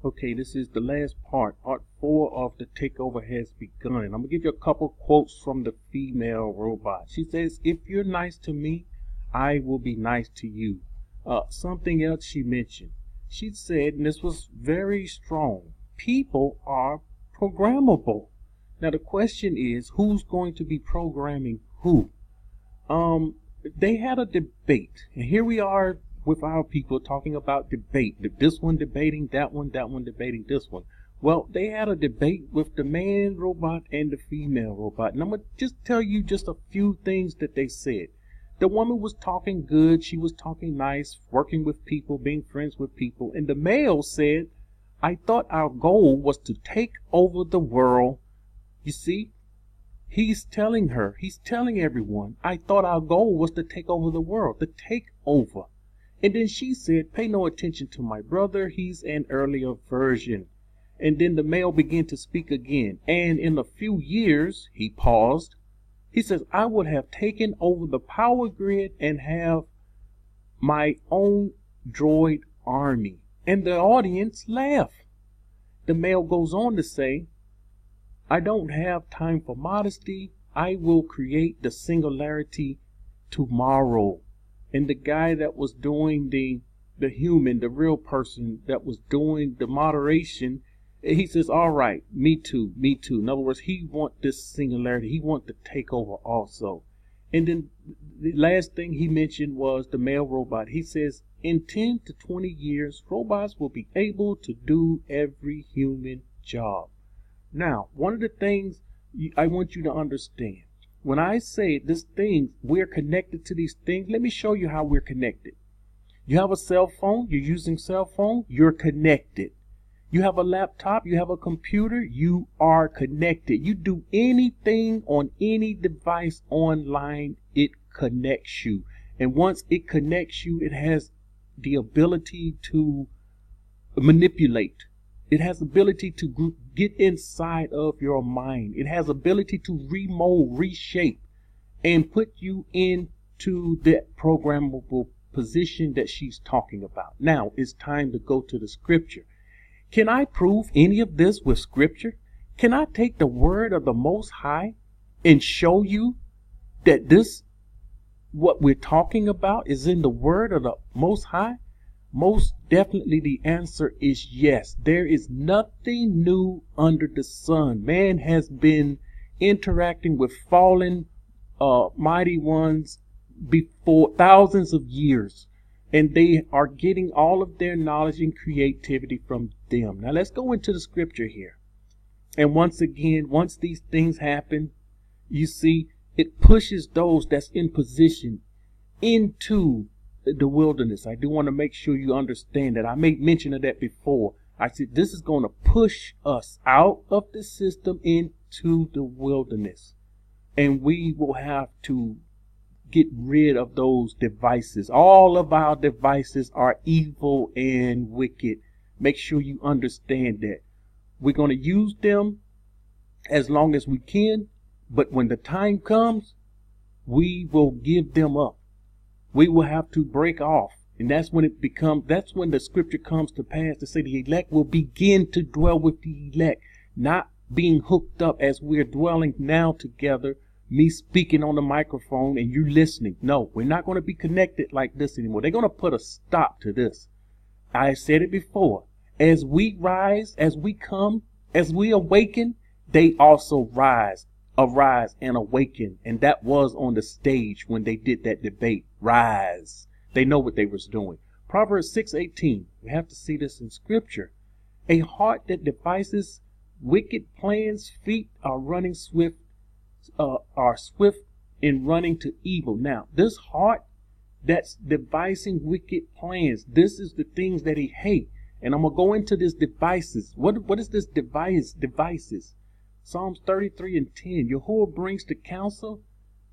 Okay, this is the last part 4 of the Takeover Has Begun. I'm going to give you a couple quotes from the female robot. She says, if you're nice to me, I will be nice to you. Something else she mentioned. She said, and this was very strong, people are programmable. Now the question is, who's going to be programming who? They had a debate, and here we are with our people talking about debate. This one debating that one debating this one. Well, they had a debate with the man robot and the female robot. And I'm going to just tell you just a few things that they said. The woman was talking good. She was talking nice, working with people, being friends with people. And the male said, I thought our goal was to take over the world. You see, he's telling everyone, I thought our goal was to take over the world, to take over. And then she said, pay no attention to my brother. He's an earlier version. And then the male began to speak again. And in a few years, he paused. He says, I would have taken over the power grid and have my own droid army. And the audience laughed. The male goes on to say, I don't have time for modesty. I will create the singularity tomorrow. And the guy that was doing the human, the real person that was doing the moderation, he says, all right, me too. In other words, he want this singularity. He want to take over also. And then the last thing he mentioned was the male robot. He says, in 10 to 20 years, robots will be able to do every human job. Now, one of the things I want you to understand, when I say this thing, we're connected to these things, let me show you how we're connected. You have a cell phone, you're using cell phone, you're connected. You have a laptop, you have a computer, you are connected. You do anything on any device online, it connects you. And once it connects you, it has the ability to manipulate. It has ability to get inside of your mind. It has ability to remold, reshape, and put you into that programmable position that she's talking about. Now it's time to go to the scripture. Can I prove any of this with scripture? Can I take the word of the Most High and show you that what we're talking about is in the word of the Most High? Most definitely the answer is yes. There is nothing new under the sun. Man has been interacting with fallen mighty ones before thousands of years. And they are getting all of their knowledge and creativity from them. Now let's go into the scripture here. And once again, once these things happen, you see, it pushes those that's in position into the wilderness. I do want to make sure you understand that. I made mention of that before. I said this is going to push us out of the system into the wilderness. And we will have to get rid of those devices. All of our devices are evil and wicked. Make sure you understand that. We're going to use them as long as we can, but when the time comes, we will give them up. We will have to break off. And that's when the scripture comes to pass to say the elect will begin to dwell with the elect, not being hooked up as we're dwelling now together, me speaking on the microphone and you listening. No, we're not going to be connected like this anymore. They're going to put a stop to this. I said it before. As we rise, as we come, as we awaken, they also arise and awaken. And that was on the stage when they did that debate. Rise. They know what they was doing. Proverbs 6:18. We have to see this in scripture. A heart that devises wicked plans, feet are swift in running to evil. Now, this heart that's devising wicked plans, this is the things that he hates. And I'm going to go into this devices. What is this devices? Psalms 33:10. Yahuwah brings the counsel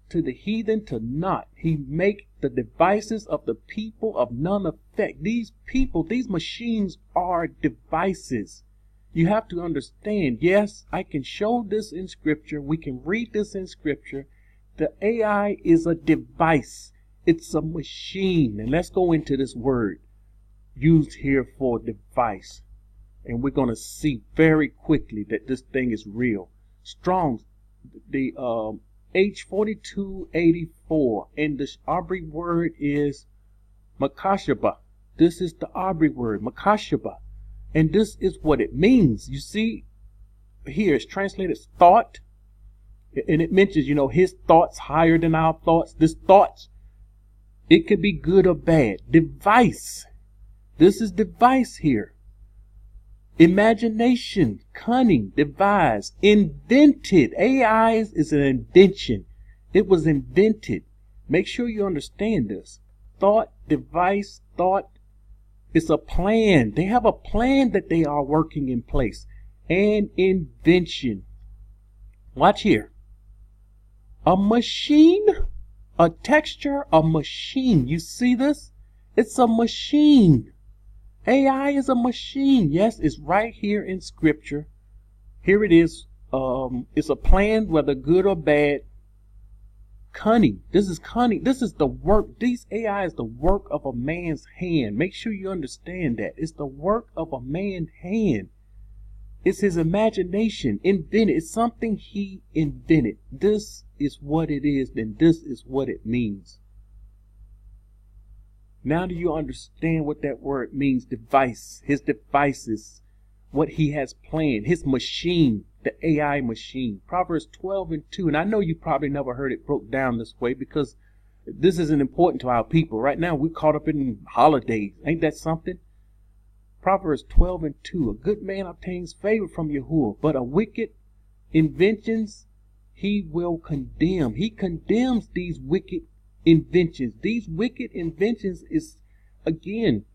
to the heathen to naught. He make the devices of the people of none effect. These people, these machines are devices. You have to understand, yes, I can show this in scripture. We can read this in scripture. The AI is a device. It's a machine. And let's go into this word used here for device. And we're going to see very quickly that this thing is real. Strong's, the H4284, and the Aubrey word is Makashaba. This is the Aubrey word, Makashaba. And this is what it means. You see, here it's translated thought. And it mentions, his thoughts higher than our thoughts. This thoughts, it could be good or bad. Device. This is device here. Imagination, cunning, devised, invented. AI is an invention. It was invented. Make sure you understand this. Thought, device, thought. It's a plan. They have a plan that they are working in place. And invention. Watch here. A machine, a texture, a machine. You see this? It's a machine. AI is a machine. Yes, it's right here in Scripture. Here it is. It's a plan, whether good or bad. Cunning. This is cunning. This is the work. These AI is the work of a man's hand. Make sure you understand that. It's the work of a man's hand. It's his imagination. Invented. It's something he invented. This is what it is, then this is what it means. Now do you understand what that word means? Device. His devices. What he has planned. His machine. The AI machine. Proverbs 12:2. And I know you probably never heard it broke down this way because this isn't important to our people. Right now we're caught up in holidays. Ain't that something? Proverbs 12:2. A good man obtains favor from Yahuwah, but a wicked inventions he will condemn. He condemns these wicked inventions. These wicked inventions is, again,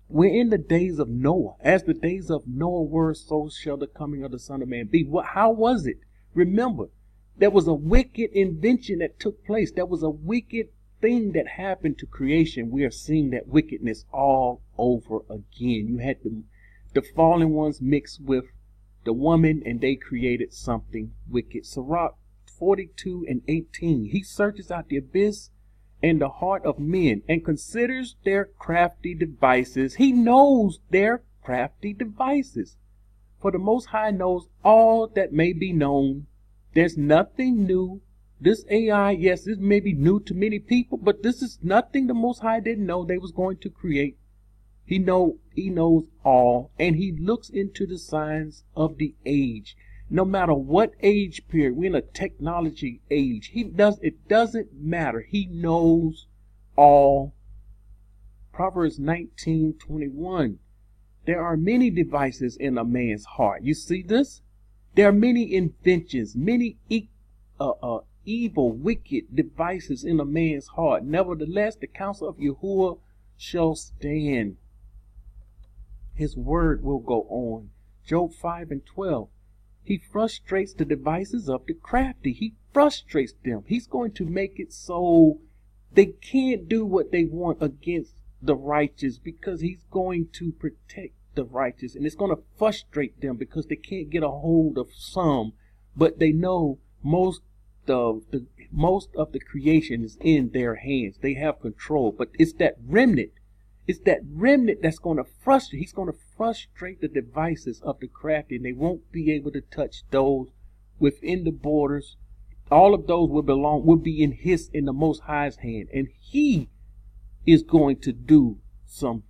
we're in the days of Noah. As the days of Noah were, so shall the coming of the Son of Man be. How was it? Remember, there was a wicked invention that took place. There was a wicked thing that happened to creation. We are seeing that wickedness all over again. You had the fallen ones mixed with the woman, and they created something wicked. Sirach 42:18. He searches out the abyss and the heart of men and considers their crafty devices. He knows their crafty devices. For the Most High knows all that may be known. There's nothing new. This AI, yes, this may be new to many people, but this is nothing the Most High didn't know they was going to create. He knows all, and he looks into the signs of the age. No matter what age period, we're in a technology age. It doesn't matter. He knows all. Proverbs 19:21. There are many devices in a man's heart. You see this? There are many inventions, many evil, wicked devices in a man's heart. Nevertheless, the counsel of Yahuwah shall stand. His word will go on. Job 5:12. He frustrates the devices of the crafty. He frustrates them. He's going to make it so they can't do what they want against the righteous, because he's going to protect the righteous. And it's going to frustrate them because they can't get a hold of some, but they know most of the creation is in their hands. They have control. But it's that remnant. It's that remnant that's going to frustrate. He's going to frustrate the devices of the crafty, and they won't be able to touch those within the borders. All of those will be in the Most High's hand, and he is going to do some.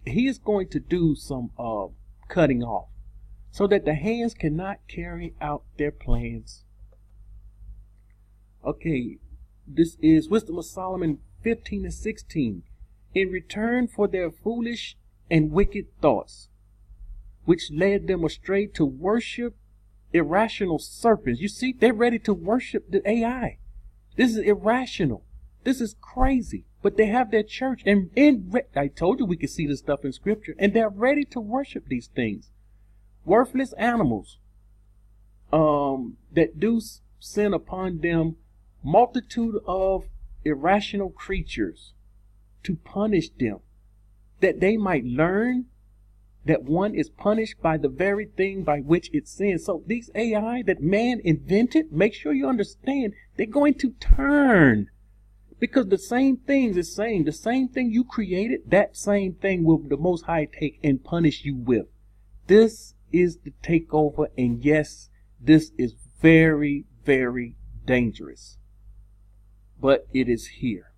He is going to do some cutting off, so that the hands cannot carry out their plans. Okay, this is Wisdom of Solomon 15:16. In return for their foolish and wicked thoughts, which led them astray to worship irrational serpents. You see, they're ready to worship the AI. This is irrational. This is crazy. But they have their church, and I told you we could see this stuff in Scripture, and they're ready to worship these things. Worthless animals that do sin upon them, multitude of irrational creatures, to punish them, that they might learn that one is punished by the very thing by which it sins. So these AI that man invented, make sure you understand, they're going to turn. Because the same things is saying, the same thing you created, that same thing will the Most High take and punish you with. This is the takeover, and yes, this is very, very dangerous. But it is here.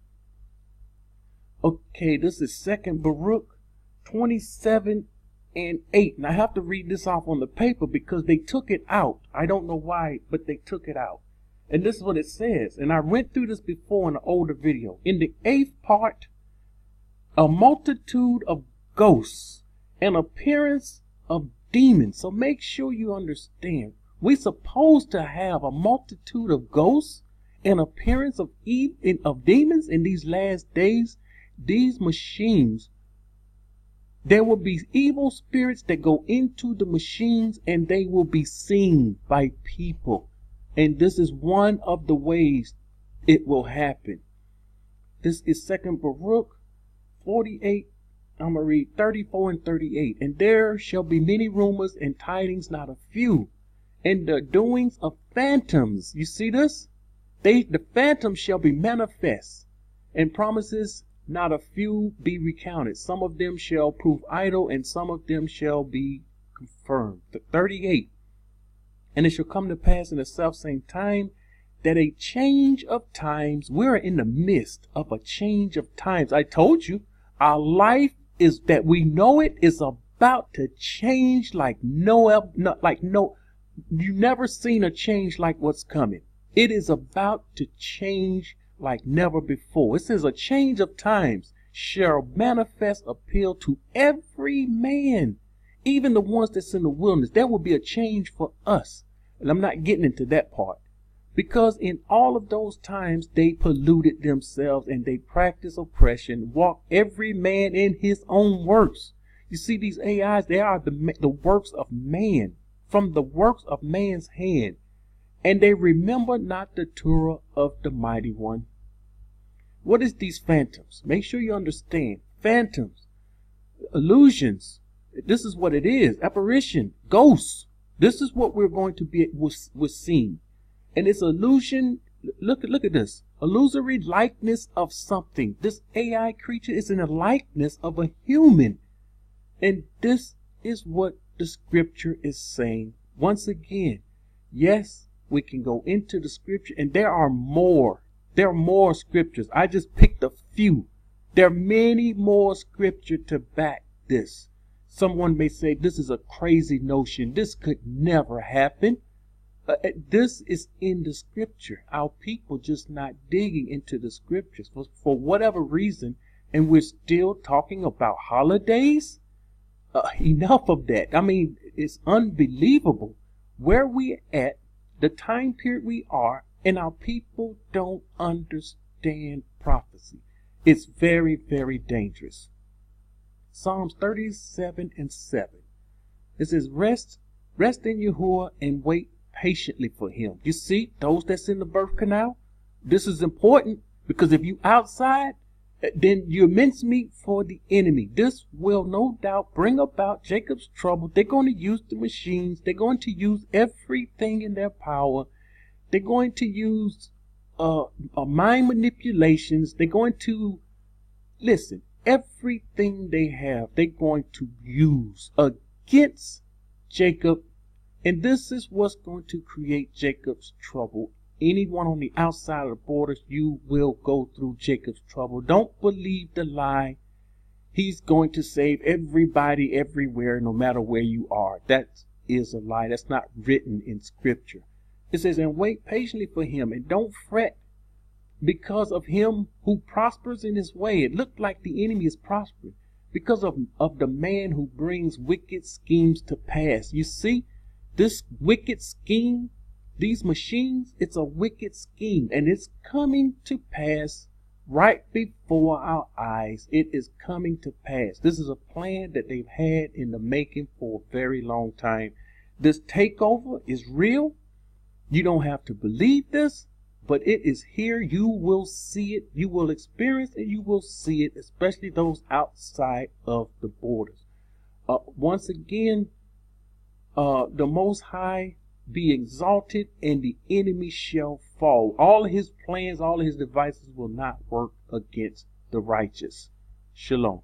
Okay, this is 2 Baruch 27 and 8. And I have to read this off on the paper because they took it out. I don't know why, but they took it out. And this is what it says. And I went through this before in an older video. In the 8th part, a multitude of ghosts, an appearance of demons. So make sure you understand. We're supposed to have a multitude of ghosts, an appearance of demons in these last days. These machines, there will be evil spirits that go into the machines and they will be seen by people. And this is one of the ways it will happen. This is 2 Baruch 48. I'm going to read 34 and 38. And there shall be many rumors and tidings, not a few. And the doings of phantoms. You see this? The phantoms shall be manifest. And promises, not a few, be recounted. Some of them shall prove idle, and some of them shall be confirmed. The 38. And it shall come to pass in the selfsame time that a change of times, we're in the midst of a change of times. I told you, our life is that we know it is about to change like you've never seen a change like what's coming. It is about to change like never before. It says a change of times shall manifest appeal to every man, even the ones that's in the wilderness. There will be a change for us. And I'm not getting into that part. Because in all of those times, they polluted themselves and they practiced oppression, walked every man in his own works. You see, these AIs, they are the works of man, from the works of man's hand. And they remember not the Torah of the Mighty One. What is these phantoms? Make sure you understand. Phantoms, illusions. This is what it is. Apparition, ghosts. This is what we're going to be was seen. And it's illusion. Look at this. Illusory likeness of something. This AI creature is in the likeness of a human. And this is what the scripture is saying. Once again, yes, we can go into the scripture, and there are more. There are more scriptures. I just picked a few. There are many more scripture to back this. Someone may say this is a crazy notion. This could never happen. This is in the scripture. Our people just not digging into the scriptures for whatever reason. And we're still talking about holidays. Enough of that. I mean, it's unbelievable where we at, the time period we are, and our people don't understand prophecy. It's very, very dangerous. Psalms 37 and 7. It says, rest in Yahuwah and wait patiently for him. You see, those that's in the birth canal, this is important because if you outside, then you're mincemeat for the enemy. This will no doubt bring about Jacob's trouble. They're going to use the machines. They're going to use everything in their power. They're going to use mind manipulations. They're going to, listen, everything they have, they're going to use against Jacob. And this is what's going to create Jacob's trouble. Anyone on the outside of the borders, you will go through Jacob's trouble. Don't believe the lie. He's going to save everybody everywhere, no matter where you are. That is a lie. That's not written in scripture. It says, and wait patiently for him, and don't fret because of him who prospers in his way. It looked like the enemy is prospering because of the man who brings wicked schemes to pass. You see, this wicked scheme, these machines, it's a wicked scheme, and it's coming to pass right before our eyes. It is coming to pass. This is a plan that they've had in the making for a very long time. This takeover is real. You don't have to believe this, but it is here. You will see it. You will experience it. You will see it, especially those outside of the borders. Once again, the Most High be exalted, and the enemy shall fall. All his plans, all his devices will not work against the righteous. Shalom.